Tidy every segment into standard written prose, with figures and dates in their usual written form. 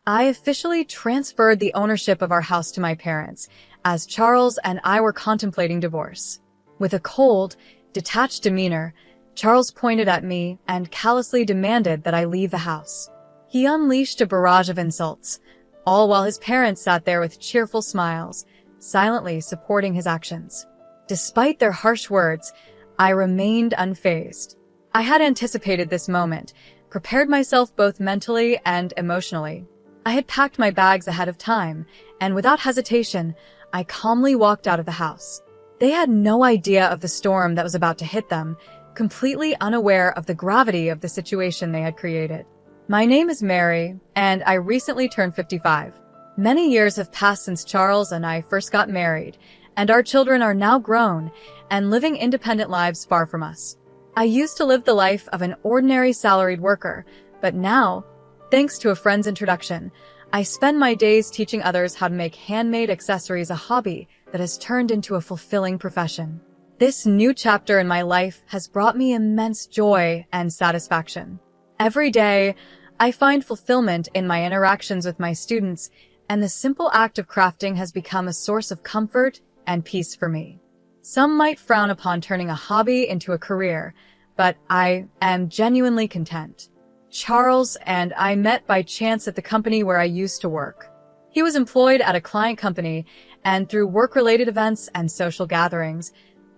I officially transferred the ownership of our house to my parents, as Charles and I were contemplating divorce. With a cold, detached demeanor, Charles pointed at me and callously demanded that I leave the house. He unleashed a barrage of insults, all while his parents sat there with cheerful smiles, silently supporting his actions. Despite their harsh words, I remained unfazed. I had anticipated this moment, prepared myself both mentally and emotionally. I had packed my bags ahead of time, and without hesitation, I calmly walked out of the house. They had no idea of the storm that was about to hit them, completely unaware of the gravity of the situation they had created. My name is Mary, and I recently turned 55. Many years have passed since Charles and I first got married, and our children are now grown and living independent lives far from us. I used to live the life of an ordinary salaried worker, but now, thanks to a friend's introduction, I spend my days teaching others how to make handmade accessories a hobby that has turned into a fulfilling profession. This new chapter in my life has brought me immense joy and satisfaction. Every day, I find fulfillment in my interactions with my students, and the simple act of crafting has become a source of comfort and peace for me. Some might frown upon turning a hobby into a career, but I am genuinely content. Charles and I met by chance at the company where I used to work. He was employed at a client company, and through work-related events and social gatherings,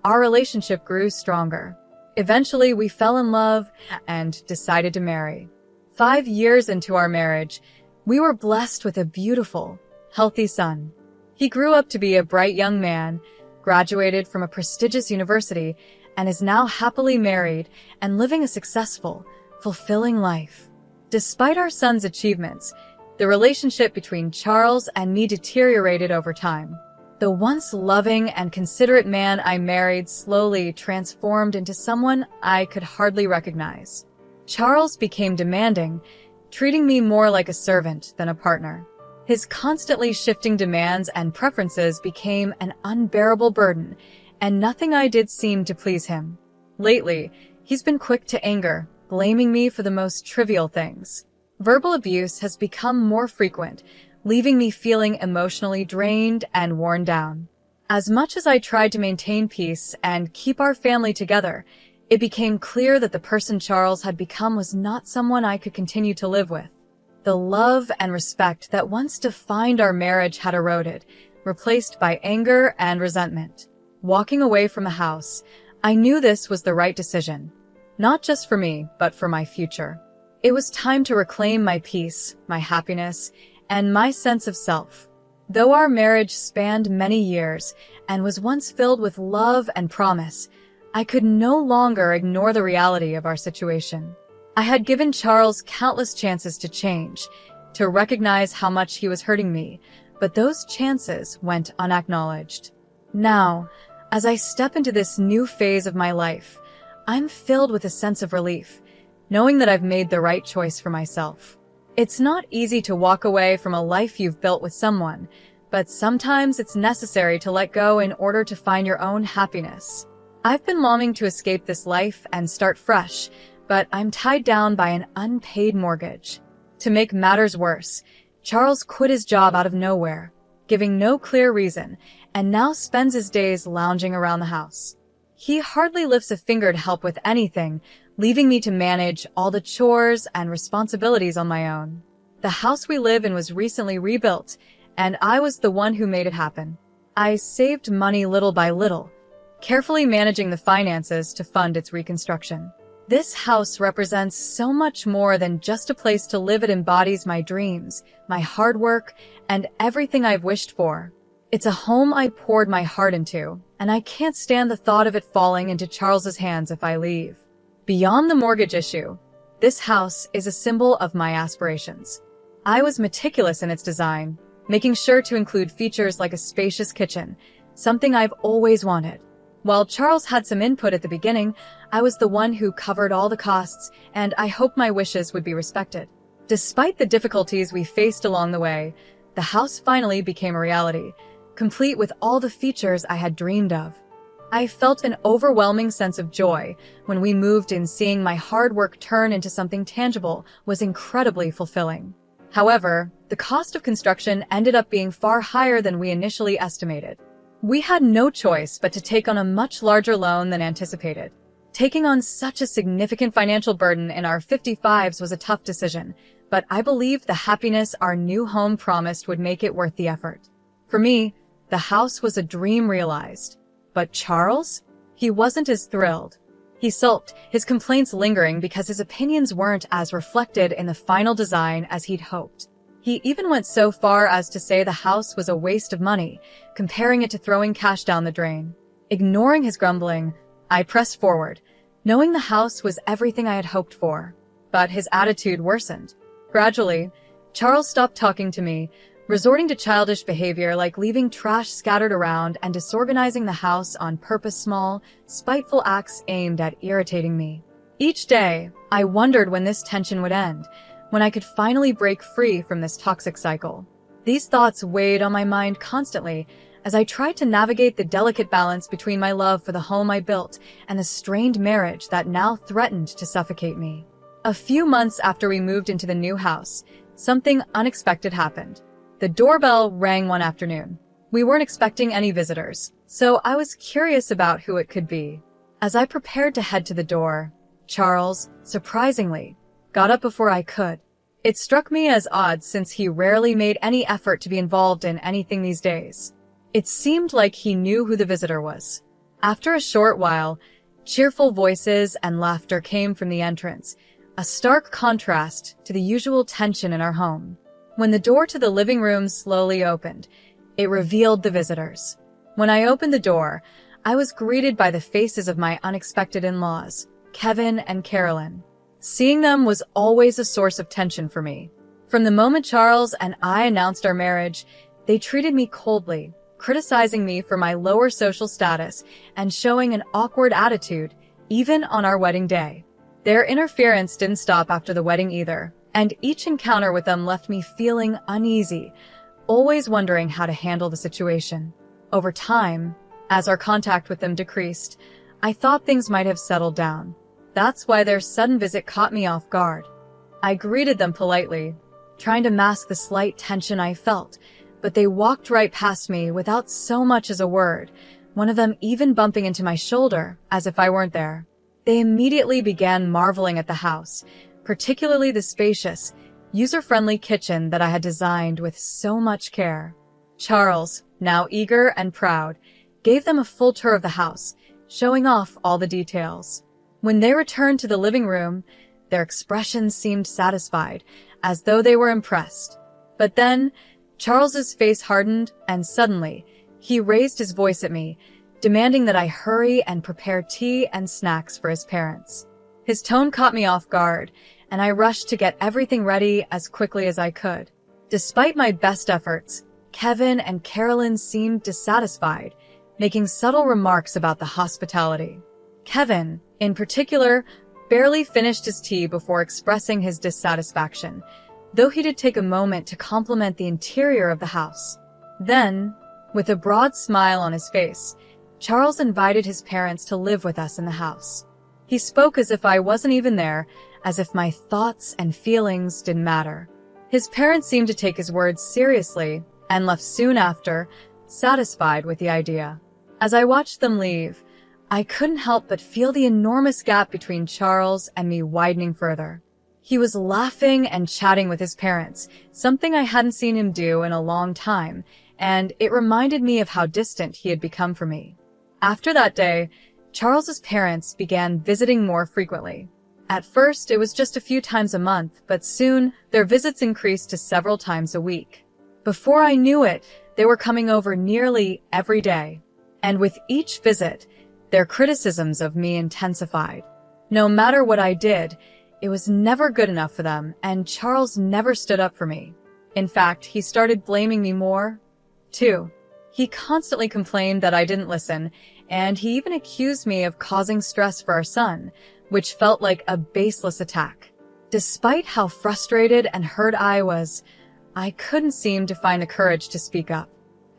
our relationship grew stronger. Eventually, we fell in love and decided to marry. 5 years into our marriage, we were blessed with a beautiful, healthy son. He grew up to be a bright young man, graduated from a prestigious university, and is now happily married and living a successful, fulfilling life. Despite our son's achievements, the relationship between Charles and me deteriorated over time. The once loving and considerate man I married slowly transformed into someone I could hardly recognize. Charles became demanding, treating me more like a servant than a partner. His constantly shifting demands and preferences became an unbearable burden, and nothing I did seemed to please him. Lately, he's been quick to anger, blaming me for the most trivial things. Verbal abuse has become more frequent, leaving me feeling emotionally drained and worn down. As much as I tried to maintain peace and keep our family together, it became clear that the person Charles had become was not someone I could continue to live with. The love and respect that once defined our marriage had eroded, replaced by anger and resentment. Walking away from the house, I knew this was the right decision, not just for me, but for my future. It was time to reclaim my peace, my happiness, and my sense of self. Though our marriage spanned many years and was once filled with love and promise, I could no longer ignore the reality of our situation. I had given Charles countless chances to change, to recognize how much he was hurting me, but those chances went unacknowledged. Now, as I step into this new phase of my life, I'm filled with a sense of relief, knowing that I've made the right choice for myself. It's not easy to walk away from a life you've built with someone, but sometimes it's necessary to let go in order to find your own happiness. I've been longing to escape this life and start fresh, but I'm tied down by an unpaid mortgage. To make matters worse, Charles quit his job out of nowhere, giving no clear reason, and now spends his days lounging around the house. He hardly lifts a finger to help with anything, leaving me to manage all the chores and responsibilities on my own. The house we live in was recently rebuilt, and I was the one who made it happen. I saved money little by little, carefully managing the finances to fund its reconstruction. This house represents so much more than just a place to live. It embodies my dreams, my hard work, and everything I've wished for. It's a home I poured my heart into, and I can't stand the thought of it falling into Charles's hands if I leave. Beyond the mortgage issue, this house is a symbol of my aspirations. I was meticulous in its design, making sure to include features like a spacious kitchen, something I've always wanted. While Charles had some input at the beginning, I was the one who covered all the costs, and I hoped my wishes would be respected. Despite the difficulties we faced along the way, the house finally became a reality, complete with all the features I had dreamed of. I felt an overwhelming sense of joy when we moved in. Seeing my hard work turn into something tangible was incredibly fulfilling. However, the cost of construction ended up being far higher than we initially estimated. We had no choice but to take on a much larger loan than anticipated. Taking on such a significant financial burden in our 55s was a tough decision, but I believed the happiness our new home promised would make it worth the effort. For me, the house was a dream realized. But Charles? He wasn't as thrilled. He sulked, his complaints lingering because his opinions weren't as reflected in the final design as he'd hoped. He even went so far as to say the house was a waste of money, comparing it to throwing cash down the drain. Ignoring his grumbling, I pressed forward, knowing the house was everything I had hoped for. But his attitude worsened. Gradually, Charles stopped talking to me, resorting to childish behavior like leaving trash scattered around and disorganizing the house on purpose, small, spiteful acts aimed at irritating me. Each day, I wondered when this tension would end, when I could finally break free from this toxic cycle. These thoughts weighed on my mind constantly as I tried to navigate the delicate balance between my love for the home I built and the strained marriage that now threatened to suffocate me. A few months after we moved into the new house, something unexpected happened. The doorbell rang one afternoon. We weren't expecting any visitors, so I was curious about who it could be. As I prepared to head to the door, Charles, surprisingly, got up before I could. It struck me as odd since he rarely made any effort to be involved in anything these days. It seemed like he knew who the visitor was. After a short while, cheerful voices and laughter came from the entrance, a stark contrast to the usual tension in our home. When the door to the living room slowly opened, it revealed the visitors. When I opened the door, I was greeted by the faces of my unexpected in-laws, Kevin and Carolyn. Seeing them was always a source of tension for me. From the moment Charles and I announced our marriage, they treated me coldly, criticizing me for my lower social status and showing an awkward attitude, even on our wedding day. Their interference didn't stop after the wedding either, and each encounter with them left me feeling uneasy, always wondering how to handle the situation. Over time, as our contact with them decreased, I thought things might have settled down. That's why their sudden visit caught me off guard. I greeted them politely, trying to mask the slight tension I felt, but they walked right past me without so much as a word, one of them even bumping into my shoulder as if I weren't there. They immediately began marveling at the house, particularly the spacious, user-friendly kitchen that I had designed with so much care. Charles, now eager and proud, gave them a full tour of the house, showing off all the details. When they returned to the living room, their expressions seemed satisfied, as though they were impressed. But then, Charles's face hardened, and suddenly, he raised his voice at me, demanding that I hurry and prepare tea and snacks for his parents. His tone caught me off guard, and I rushed to get everything ready as quickly as I could. Despite my best efforts, Kevin and Carolyn seemed dissatisfied, making subtle remarks about the hospitality. Kevin, in particular, barely finished his tea before expressing his dissatisfaction, though he did take a moment to compliment the interior of the house. Then, with a broad smile on his face, Charles invited his parents to live with us in the house. He spoke as if I wasn't even there, as if my thoughts and feelings didn't matter. His parents seemed to take his words seriously and left soon after, satisfied with the idea. As I watched them leave, I couldn't help but feel the enormous gap between Charles and me widening further. He was laughing and chatting with his parents, something I hadn't seen him do in a long time, and it reminded me of how distant he had become from me. After that day, Charles's parents began visiting more frequently. At first, it was just a few times a month, but soon their visits increased to several times a week. Before I knew it, they were coming over nearly every day. And with each visit, their criticisms of me intensified. No matter what I did, it was never good enough for them, and Charles never stood up for me. In fact, he started blaming me more, too. He constantly complained that I didn't listen, and he even accused me of causing stress for our son, which felt like a baseless attack. Despite how frustrated and hurt I was, I couldn't seem to find the courage to speak up.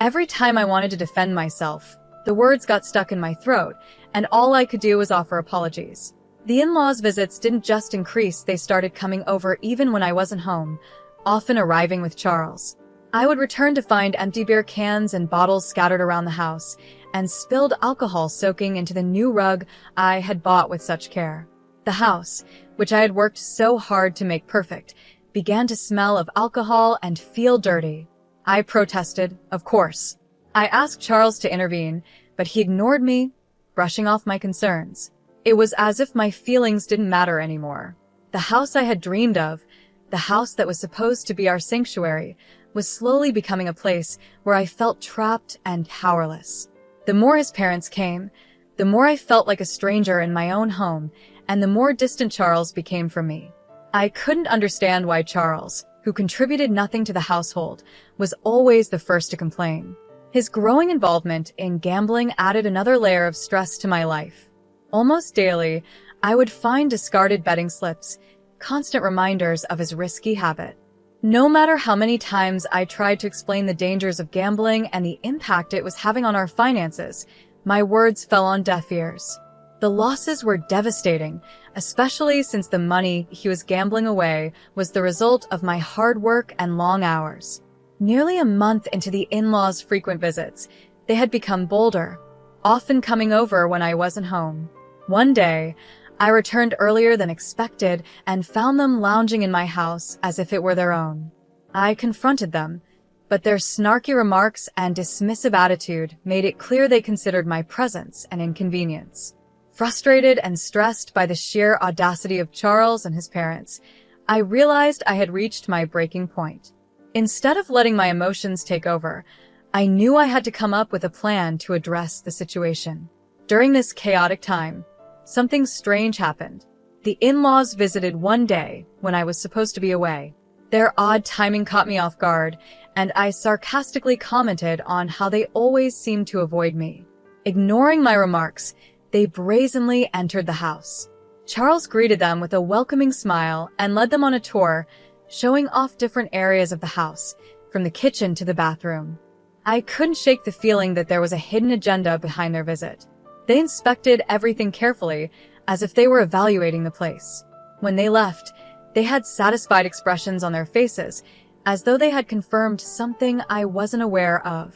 Every time I wanted to defend myself, the words got stuck in my throat, and all I could do was offer apologies. The in-laws' visits didn't just increase, they started coming over even when I wasn't home, often arriving with Charles. I would return to find empty beer cans and bottles scattered around the house, and spilled alcohol soaking into the new rug I had bought with such care. The house, which I had worked so hard to make perfect, began to smell of alcohol and feel dirty. I protested, of course. I asked Charles to intervene, but he ignored me, brushing off my concerns. It was as if my feelings didn't matter anymore. The house I had dreamed of, the house that was supposed to be our sanctuary, was slowly becoming a place where I felt trapped and powerless. The more his parents came, the more I felt like a stranger in my own home, and the more distant Charles became from me. I couldn't understand why Charles, who contributed nothing to the household, was always the first to complain. His growing involvement in gambling added another layer of stress to my life. Almost daily, I would find discarded betting slips, constant reminders of his risky habit. No matter how many times I tried to explain the dangers of gambling and the impact it was having on our finances, my words fell on deaf ears. The losses were devastating, especially since the money he was gambling away was the result of my hard work and long hours. Nearly a month into the in-laws' frequent visits, they had become bolder, often coming over when I wasn't home. One day, I returned earlier than expected and found them lounging in my house as if it were their own. I confronted them, but their snarky remarks and dismissive attitude made it clear they considered my presence an inconvenience. Frustrated and stressed by the sheer audacity of Charles and his parents, I realized I had reached my breaking point. Instead of letting my emotions take over, I knew I had to come up with a plan to address the situation. During this chaotic time, something strange happened. The in-laws visited one day when I was supposed to be away. Their odd timing caught me off guard, and I sarcastically commented on how they always seemed to avoid me. Ignoring my remarks, they brazenly entered the house. Charles greeted them with a welcoming smile and led them on a tour, showing off different areas of the house, from the kitchen to the bathroom. I couldn't shake the feeling that there was a hidden agenda behind their visit. They inspected everything carefully, as if they were evaluating the place. When they left, they had satisfied expressions on their faces, as though they had confirmed something I wasn't aware of.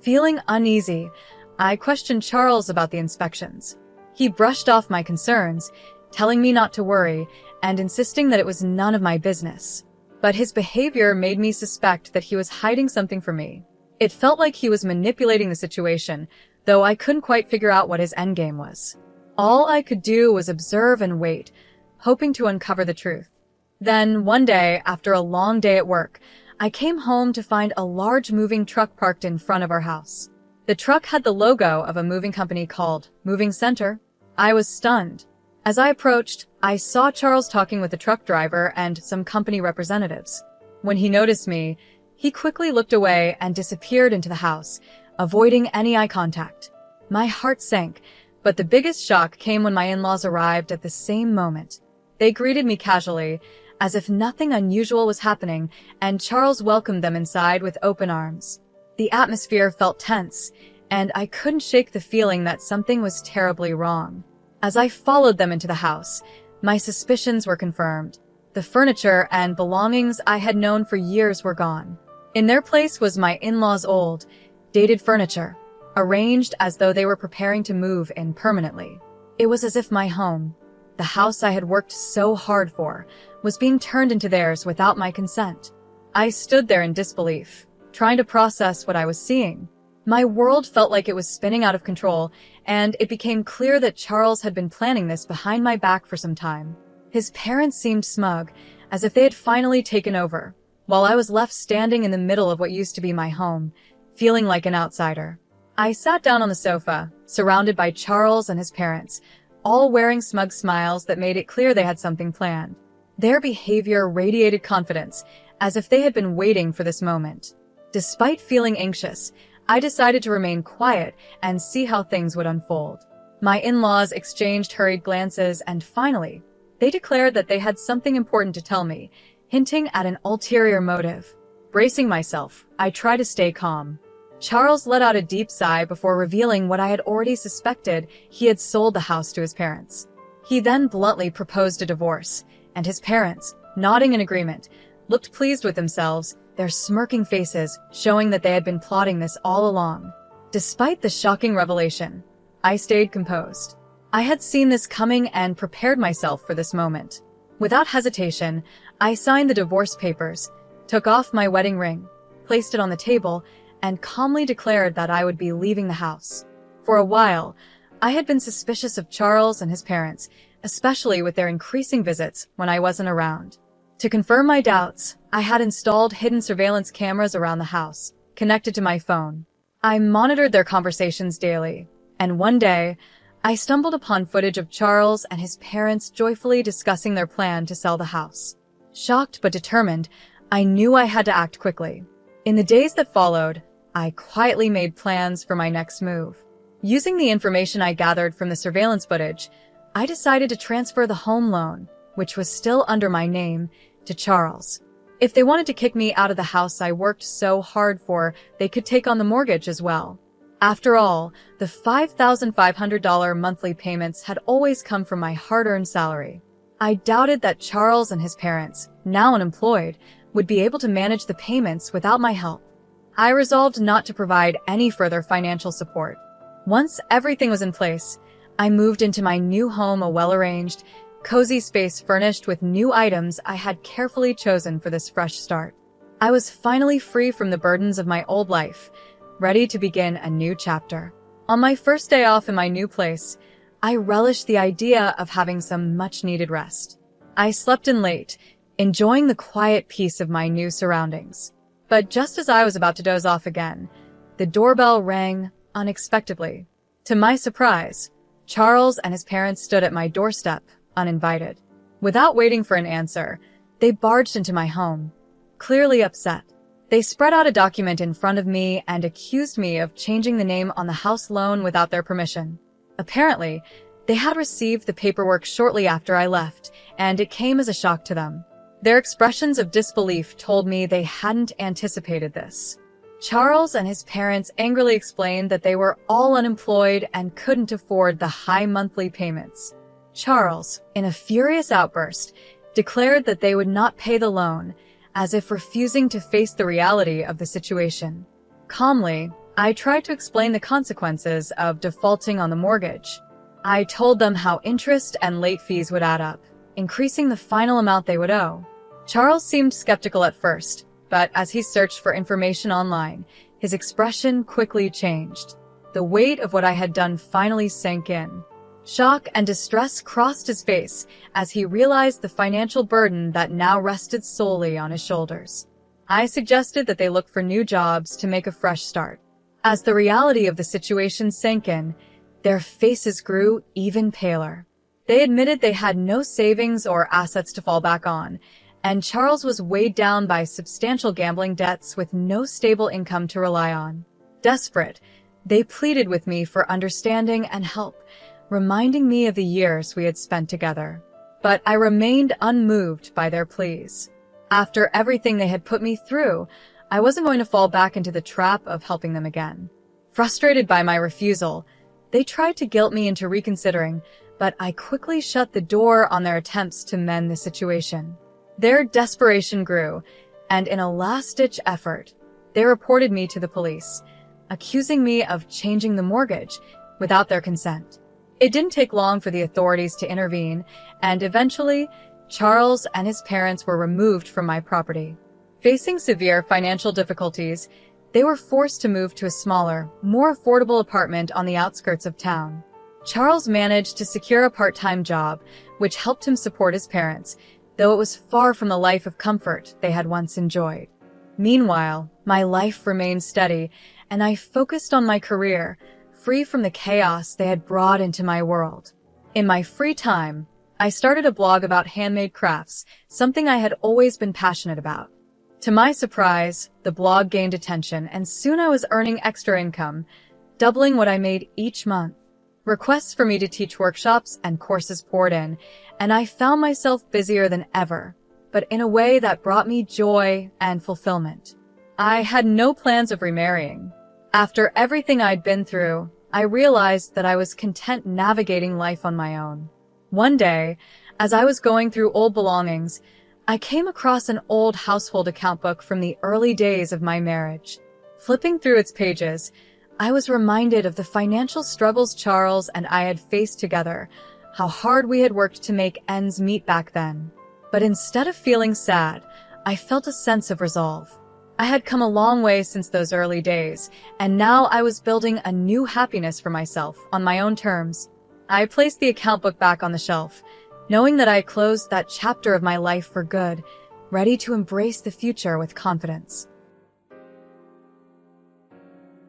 Feeling uneasy, I questioned Charles about the inspections. He brushed off my concerns, telling me not to worry, and insisting that it was none of my business. But his behavior made me suspect that he was hiding something from me. It felt like he was manipulating the situation, though I couldn't quite figure out what his endgame was. All I could do was observe and wait, hoping to uncover the truth. Then, one day, after a long day at work, I came home to find a large moving truck parked in front of our house. The truck had the logo of a moving company called Moving Center. I was stunned. As I approached, I saw Charles talking with the truck driver and some company representatives. When he noticed me, he quickly looked away and disappeared into the house, avoiding any eye contact. My heart sank, but the biggest shock came when my in-laws arrived at the same moment. They greeted me casually, as if nothing unusual was happening, and Charles welcomed them inside with open arms. The atmosphere felt tense, and I couldn't shake the feeling that something was terribly wrong. As I followed them into the house, my suspicions were confirmed. The furniture and belongings I had known for years were gone. In their place was my in-laws' old, dated furniture, arranged as though they were preparing to move in permanently. It was as if my home, the house I had worked so hard for, was being turned into theirs without my consent. I stood there in disbelief, trying to process what I was seeing. My world felt like it was spinning out of control, and it became clear that Charles had been planning this behind my back for some time. His parents seemed smug, as if they had finally taken over, while I was left standing in the middle of what used to be my home, feeling like an outsider. I sat down on the sofa, surrounded by Charles and his parents, all wearing smug smiles that made it clear they had something planned. Their behavior radiated confidence, as if they had been waiting for this moment. Despite feeling anxious, I decided to remain quiet and see how things would unfold. My in-laws exchanged hurried glances, and finally, they declared that they had something important to tell me, hinting at an ulterior motive. Bracing myself, I tried to stay calm. Charles let out a deep sigh before revealing what I had already suspected: he had sold the house to his parents. He then bluntly proposed a divorce, and his parents, nodding in agreement, looked pleased with themselves, their smirking faces showing that they had been plotting this all along. Despite the shocking revelation, I stayed composed. I had seen this coming and prepared myself for this moment. Without hesitation, I signed the divorce papers, took off my wedding ring, placed it on the table, and calmly declared that I would be leaving the house. For a while, I had been suspicious of Charles and his parents, especially with their increasing visits when I wasn't around. To confirm my doubts, I had installed hidden surveillance cameras around the house, connected to my phone. I monitored their conversations daily, and one day, I stumbled upon footage of Charles and his parents joyfully discussing their plan to sell the house. Shocked but determined, I knew I had to act quickly. In the days that followed, I quietly made plans for my next move. Using the information I gathered from the surveillance footage, I decided to transfer the home loan, which was still under my name, to Charles. If they wanted to kick me out of the house I worked so hard for, they could take on the mortgage as well. After all, the $5,500 monthly payments had always come from my hard-earned salary. I doubted that Charles and his parents, now unemployed, would be able to manage the payments without my help. I resolved not to provide any further financial support. Once everything was in place, I moved into my new home, a well-arranged, cozy space furnished with new items I had carefully chosen for this fresh start. I was finally free from the burdens of my old life, ready to begin a new chapter. On my first day off in my new place, I relished the idea of having some much-needed rest. I slept in late, enjoying the quiet peace of my new surroundings. But just as I was about to doze off again, the doorbell rang unexpectedly. To my surprise, Charles and his parents stood at my doorstep, uninvited. Without waiting for an answer, they barged into my home, clearly upset. They spread out a document in front of me and accused me of changing the name on the house loan without their permission. Apparently, they had received the paperwork shortly after I left, and it came as a shock to them. Their expressions of disbelief told me they hadn't anticipated this. Charles and his parents angrily explained that they were all unemployed and couldn't afford the high monthly payments. Charles, in a furious outburst, declared that they would not pay the loan, as if refusing to face the reality of the situation. Calmly, I tried to explain the consequences of defaulting on the mortgage. I told them how interest and late fees would add up, increasing the final amount they would owe. Charles seemed skeptical at first, but as he searched for information online, his expression quickly changed. The weight of what I had done finally sank in. Shock and distress crossed his face as he realized the financial burden that now rested solely on his shoulders. I suggested that they look for new jobs to make a fresh start. As the reality of the situation sank in, their faces grew even paler. They admitted they had no savings or assets to fall back on, and Charles was weighed down by substantial gambling debts with no stable income to rely on. Desperate, they pleaded with me for understanding and help, reminding me of the years we had spent together. But I remained unmoved by their pleas. After everything they had put me through, I wasn't going to fall back into the trap of helping them again. Frustrated by my refusal, they tried to guilt me into reconsidering, but I quickly shut the door on their attempts to mend the situation. Their desperation grew, and in a last-ditch effort, they reported me to the police, accusing me of changing the mortgage without their consent. It didn't take long for the authorities to intervene, and eventually, Charles and his parents were removed from my property. Facing severe financial difficulties, they were forced to move to a smaller, more affordable apartment on the outskirts of town. Charles managed to secure a part-time job, which helped him support his parents, though it was far from the life of comfort they had once enjoyed. Meanwhile, my life remained steady, and I focused on my career, free from the chaos they had brought into my world. In my free time, I started a blog about handmade crafts, something I had always been passionate about. To my surprise, the blog gained attention, and soon I was earning extra income, doubling what I made each month. Requests for me to teach workshops and courses poured in, and I found myself busier than ever, but in a way that brought me joy and fulfillment. I had no plans of remarrying. After everything I'd been through, I realized that I was content navigating life on my own. One day, as I was going through old belongings, I came across an old household account book from the early days of my marriage. Flipping through its pages, I was reminded of the financial struggles Charles and I had faced together, how hard we had worked to make ends meet back then. But instead of feeling sad, I felt a sense of resolve. I had come a long way since those early days, and now I was building a new happiness for myself on my own terms. I placed the account book back on the shelf, knowing that I closed that chapter of my life for good, ready to embrace the future with confidence.